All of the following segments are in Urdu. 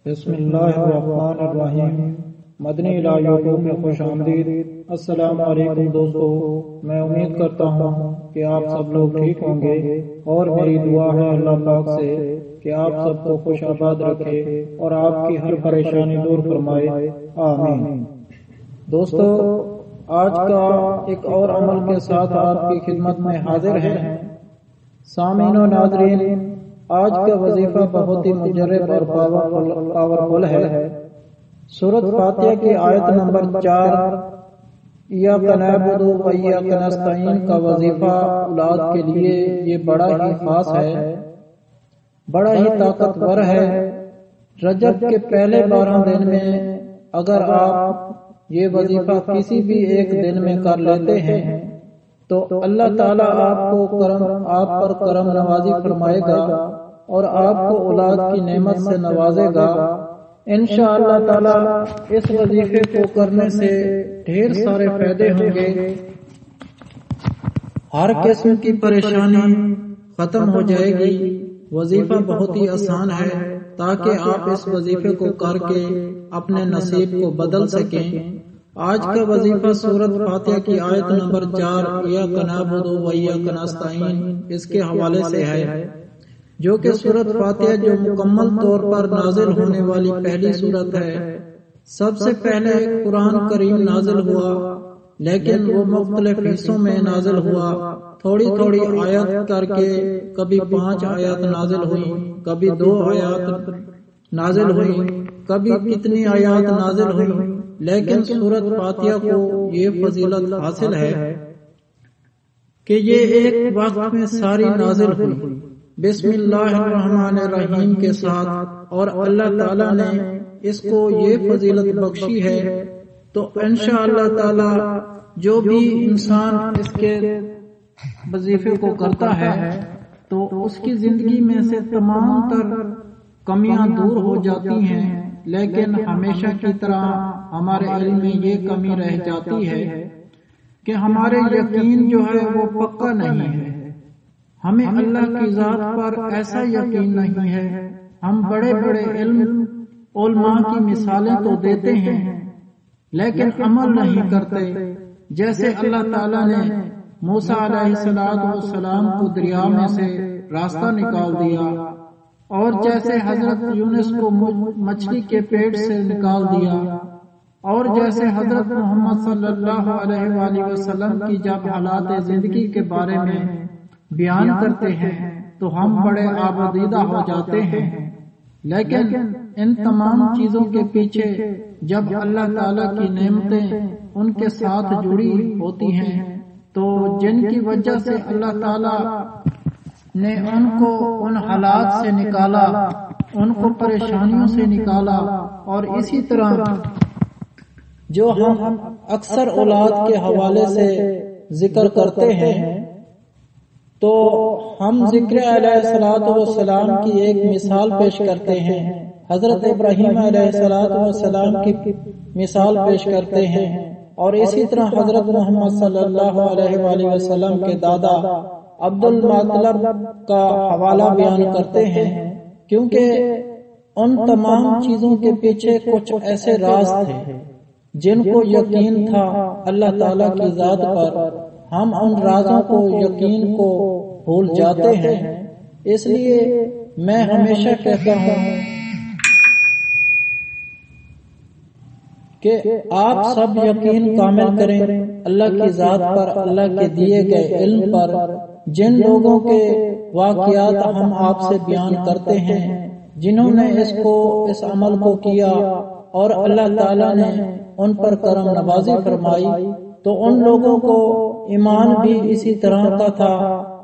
بسم اللہ الرحمن الرحیم۔ مدنی یوٹیوب میں خوش آمدید۔ السلام علیکم دوستو، میں امید کرتا ہوں کہ آپ سب لوگ ٹھیک ہوں گے، اور میری دعا ہے اللہ پاک سے کہ آپ سب کو خوش آباد رکھے اور آپ کی ہر پریشانی دور فرمائے، آمین۔ دوستو، آج کا ایک اور عمل کے ساتھ آپ کی خدمت میں حاضر ہیں۔ سامعین و ناظرین، آج کا وظیفہ بہت ہی مجرب اور پاورفل ہے۔ سورۃ فاتحہ کی آیت نمبر 4 ایاک نعبد و ایاک نستعین کا وظیفہ اولاد کے لیے یہ بڑا ہی خاص ہے، بڑا ہی طاقتور ہے۔ رجب کے پہلے 12 دن میں اگر آپ یہ وظیفہ کسی بھی ایک دن میں کر لیتے ہیں تو اللہ تعالیٰ آپ پر کرم نوازی فرمائے گا اور آپ کو اولاد کی نعمت سے نوازے گا۔ انشاءاللہ تعالیٰ اس وظیفے کو کرنے سے ڈھیر سارے فائدے ہوں گے۔ ہر قسم کی پریشانی ختم ہو جائے گی۔ وظیفہ بہت ہی آسان ہے، تاکہ آپ اس وظیفے کو کر کے اپنے نصیب کو بدل سکیں۔ آج کا وظیفہ سورۃ فاتحہ کی آیت نمبر 4 ایاک نعبد و ایاک نستعین اس کے حوالے سے ہے، جو کہ سورۃ فاتحہ جو مکمل طور پر نازل ہونے والی پہلی سورت ہے۔ سب سے پہلے قرآن کریم نازل ہوا، لیکن وہ مختلف حصوں میں نازل ہوا، تھوڑی تھوڑی آیت کر کے۔ کبھی 5 آیات نازل ہوئی، کبھی 2 آیات نازل ہوئی، کبھی کتنی آیات نازل ہوئی، لیکن سورۃ فاتحہ کو یہ فضیلت حاصل ہے کہ یہ ایک وقت میں ساری نازل ہوئی بسم اللہ الرحمن الرحیم کے ساتھ، اور اللہ تعالیٰ نے اس کو یہ فضیلت بخشی ہے۔ تو انشاءاللہ تعالی جو بھی انسان اس کے وظیفے کو کرتا ہے تو اس کی زندگی میں سے تمام تر کمیاں دور ہو جاتی ہیں، لیکن ہمیشہ کی طرح ہمارے علم میں یہ کمی رہ جاتی ہے کہ ہمارے یقین جو ہے وہ پکا نہیں ہے۔ ہمیں اللہ کی ذات پر ایسا یقین نہیں ہے۔ ہم بڑے بڑے علماء کی مثالیں تو دیتے ہیں، لیکن عمل نہیں کرتے۔ جیسے اللہ تعالیٰ نے موسیٰ علیہ السلام کو دریا میں سے راستہ نکال دیا، اور جیسے حضرت یونس کو مچھلی کے پیٹ سے نکال دیا، اور جیسے حضرت محمد صلی اللہ علیہ وآلہ وسلم کی جب حالات زندگی کے بارے میں بیان کرتے ہیں تو ہم بڑے آبادیدہ ہو جاتے ہیں۔ لیکن ان تمام چیزوں کے پیچھے جب اللہ تعالیٰ کی نعمتیں ان کے ساتھ جڑی ہوتی ہیں، تو جن کی وجہ سے اللہ تعالیٰ نے ان کو ان حالات سے نکالا، ان کو پریشانیوں سے نکالا۔ اور اسی طرح جو ہم اکثر اولاد کے حوالے سے ذکر کرتے ہیں، تو ہم ذکر علیہ السلام کی ایک مثال پیش کرتے ہیں، حضرت ابراہیم علیہ السلام کی مثال پیش کرتے ہیں، اور اسی طرح حضرت محمد صلی اللہ علیہ وآلہ وسلم کے دادا عبد المطلب کا حوالہ بیان کرتے ہیں، کیونکہ ان تمام چیزوں کے پیچھے کچھ ایسے راز تھے جن کو یقین تھا اللہ تعالیٰ کی ذات پر۔ ہم ان رازوں کو، یقین کو بھول جاتے ہیں۔ اس لیے میں ہمیشہ کہتا ہوں کہ آپ سب یقین کامل کریں اللہ کی ذات پر، اللہ کے دیے گئے علم پر۔ جن لوگوں کے واقعات ہم آپ سے بیان کرتے ہیں، جنہوں نے اس عمل کو کیا اور اللہ تعالیٰ نے ان پر کرم نوازی فرمائی، تو ان لوگوں کو ایمان بھی اسی طرح کا تھا،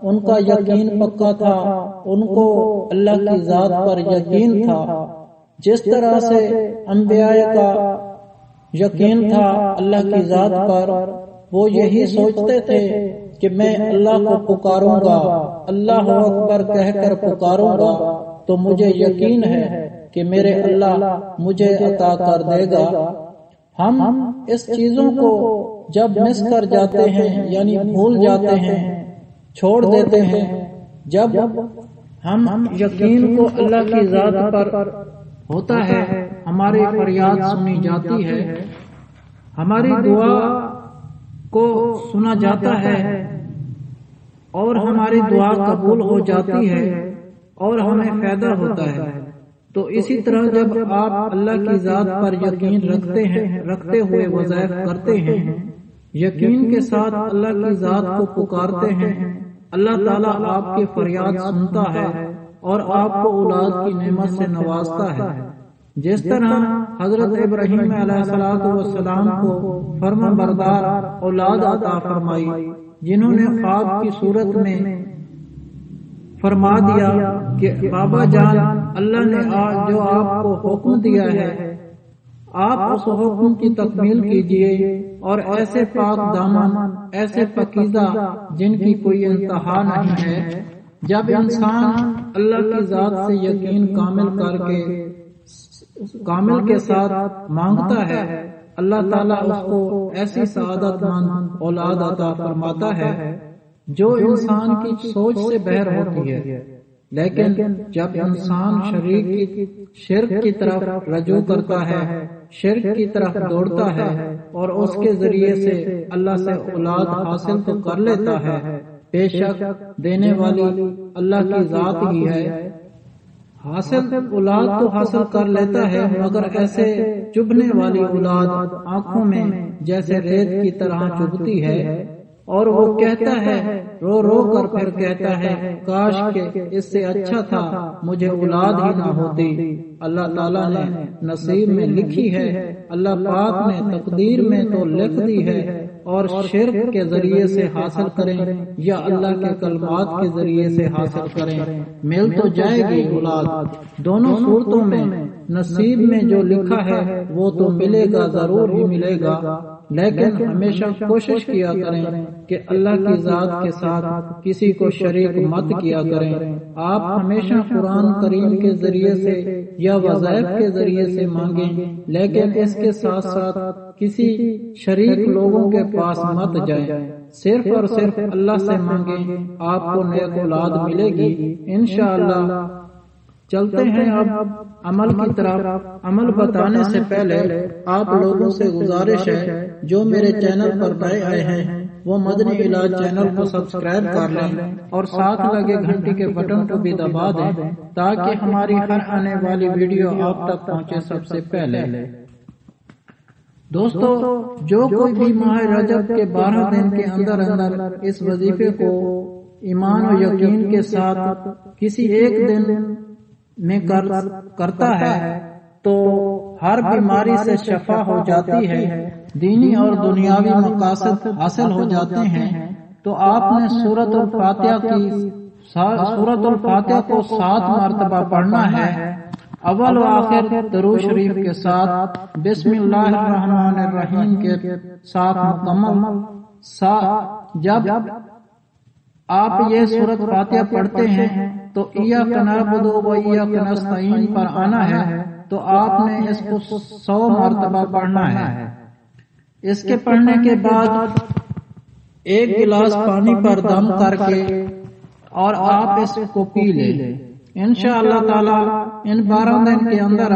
ان کا یقین پکا تھا، ان کو اللہ کی ذات پر یقین تھا، جس طرح سے انبیاء کا یقین تھا اللہ کی ذات پر۔ وہ یہی سوچتے تھے کہ میں اللہ کو پکاروں گا، اللہ اکبر کہہ کر پکاروں گا تو مجھے یقین ہے کہ میرے اللہ مجھے عطا کر دے گا۔ ہم اس چیزوں کو جب مس کر جاتے ہیں، یعنی بھول جاتے ہیں، چھوڑ دیتے ہیں، جب ہم یقین کو اللہ کی ذات پر ہوتا ہے، ہماری فریاد سنی جاتی ہے، ہماری دعا کو سنا جاتا ہے اور ہماری دعا قبول ہو جاتی ہے اور ہمیں فائدہ ہوتا ہے۔ تو اسی طرح جب آپ اللہ کی ذات پر یقین رکھتے ہوئے وظائف کرتے ہیں، یقین کے ساتھ اللہ کی ذات کو پکارتے ہیں، اللہ تعالیٰ آپ کی فریاد سنتا ہے اور آپ کو اولاد کی نعمت سے نوازتا ہے۔ جس طرح حضرت ابراہیم علیہ السلام کو فرما بردار اولاد عطا فرمائی، جنہوں نے خواب کی صورت میں فرما دیا کہ بابا جان، اللہ نے جو آپ کو حکم دیا ہے آپ اس حکم کی تکمیل کیجئے، اور ایسے پاک دامن، ایسے پاکیزہ جن کی کوئی انتہا نہیں ہے۔ جب انسان اللہ کی ذات سے یقین کامل کے ساتھ مانگتا ہے، اللہ تعالیٰ اس کو ایسی سعادت مند اولاد عطا فرماتا ہے جو انسان کی سوچ سے باہر ہوتی ہے۔ لیکن جب انسان شرک کی طرف رجوع کرتا ہے، شرک کی طرف دوڑتا ہے اور اس کے ذریعے سے اللہ سے اولاد حاصل تو کر لیتا ہے، بے شک دینے والی اللہ کی ذات ہی ہے، اولاد تو حاصل کر لیتا ہے، مگر ایسے چبھنے والی اولاد آنکھوں میں جیسے ریت کی طرح چبھتی ہے، اور وہ کہتا ہے، رو رو کر پھر کہتا ہے، کاش کہ اس سے اچھا تھا مجھے اولاد ہی نہ ہوتی۔ اللہ تعالیٰ نے نصیب میں لکھی ہے، اللہ پاک نے تقدیر میں تو لکھ دی ہے، اور شرک کے ذریعے سے حاصل کریں یا اللہ کے کلمات کے ذریعے سے حاصل کریں، مل تو جائے گی اولاد۔ دونوں صورتوں میں نصیب میں جو لکھا ہے وہ تو ملے گا، ضرور ہی ملے گا، لیکن ہمیشہ کوشش کیا کریں کہ اللہ کی ذات کے ساتھ کسی کو شریک مت کیا کریں۔ آپ ہمیشہ قرآن کریم کے ذریعے سے یا وظائف کے ذریعے سے مانگیں، لیکن اس کے ساتھ ساتھ کسی شریک لوگوں کے پاس مت جائیں، صرف اور صرف اللہ سے مانگیں، آپ کو نیک اولاد ملے گی انشاءاللہ۔ چلتے ہیں اب عمل کی طرف۔ عمل بتانے سے پہلے آپ لوگوں سے گزارش ہے، جو میرے چینل پر نئے آئے ہیں وہ مدنی علاج چینل کو سبسکرائب کر لیں اور ساتھ لگے گھنٹی کے بٹن کو بھی دبا دیں تاکہ ہماری ہر آنے والی ویڈیو آپ تک پہنچے سب سے پہلے۔ دوستو، جو کوئی بھی ماہ رجب کے 12 دن کے اندر اس وظیفے کو ایمان و یقین کے ساتھ کسی ایک دن میں کرتا ہے تو ہر بیماری سے شفا ہو جاتی ہے، دینی اور دنیاوی مقاصد حاصل ہو جاتے ہیں۔ تو آپ نے سورۃ الفاتحہ کو 7 مرتبہ پڑھنا ہے، اول و آخر درود شریف کے ساتھ، بسم اللہ الرحمن الرحیم کے ساتھ مکمل۔ جب آپ یہ سورۃ فاتحہ پڑھتے ہیں تو ایاک نعبد و ایاک نستعین پر آنا ہے، تو آپ نے اس کو 100 مرتبہ پڑھنا ہے۔ اس کے پڑھنے کے بعد 1 گلاس پانی پر دم کر کے اور آپ اس کو پی لیں۔ انشاءاللہ تعالی ان 12 دن کے اندر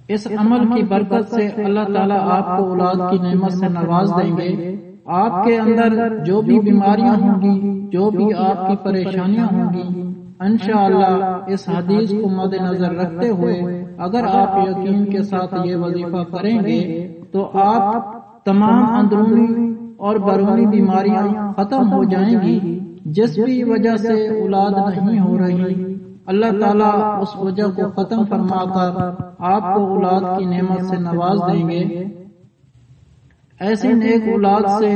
اس عمل کی برکت سے اللہ تعالیٰ آپ کو اولاد کی نعمت سے نواز دیں گے۔ آپ کے اندر جو بھی بیماریاں ہوں گی، جو بھی آپ کی پریشانیاں ہوں گی، انشاءاللہ اس حدیث کو مد نظر رکھتے ہوئے اگر آپ یقین کے ساتھ یہ وظیفہ کریں گے تو آپ تمام اندرونی اور بیرونی بیماریاں ختم ہو جائیں گی۔ جس بھی وجہ سے اولاد نہیں ہو رہی، اللہ تعالیٰ اس وجہ کو ختم فرما کر آپ کو اولاد کی نعمت سے نواز دیں گے۔ ایسی نیک اولاد سے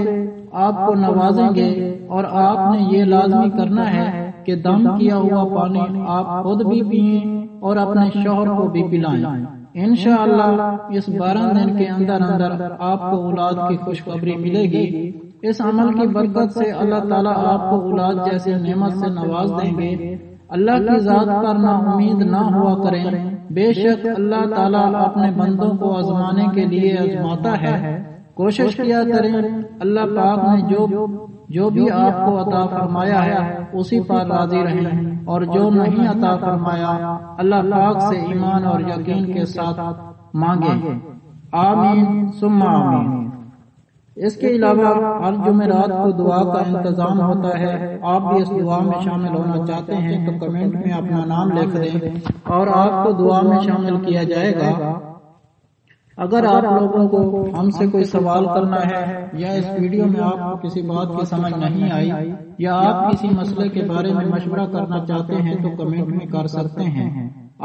آپ کو نوازیں گے، اور آپ نے یہ لازمی کرنا ہے کہ دم کیا ہوا پانی آپ خود بھی پئیں اور اپنے شوہر کو بھی پلائیں۔ انشاءاللہ اس 12 دن کے اندر آپ کو اولاد کی خوشخبری ملے گی۔ اس عمل کی برکت سے اللہ تعالیٰ آپ کو اولاد جیسی نعمت سے نواز دیں گے۔ اللہ کی ذات پر نا امید نہ ہوا کریں، بے شک اللہ تعالیٰ اپنے بندوں کو آزمانے کے لیے آزماتا ہے۔ کوشش کیا کریں، اللہ پاک نے جو بھی آپ کو عطا فرمایا ہے اسی پر راضی رہیں، اور جو نہیں عطا فرمایا اللہ پاک سے ایمان اور یقین کے ساتھ مانگیں۔ آمین ثم آمین۔ اس کے علاوہ ہر جمعرات کو دعا کا انتظام ہوتا ہے۔ آپ بھی اس دعا میں شامل ہونا چاہتے ہیں تو کمنٹ میں اپنا نام لکھ دیں اور آپ کو دعا میں شامل کیا جائے گا۔ اگر آپ لوگوں کو ہم سے کوئی سوال کرنا ہے یا اس ویڈیو میں آپ کو کسی بات کی سمجھ نہیں آئی یا آپ کسی مسئلے کے بارے میں مشورہ کرنا چاہتے ہیں تو کمنٹ میں کر سکتے ہیں،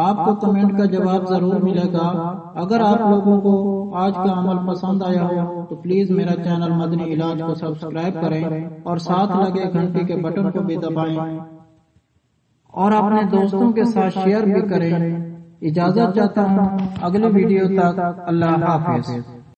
آپ کو کمنٹ کا جواب ضرور ملے گا۔ اگر آپ لوگوں کو آج کا عمل پسند آیا ہو تو پلیز میرا چینل مدنی علاج کو سبسکرائب کریں اور ساتھ لگے گھنٹی کے بٹن کو بھی دبائیں اور اپنے دوستوں کے ساتھ شیئر بھی کریں۔ اجازت چاہتا ہوں، اگلی ویڈیو تک اللہ حافظ۔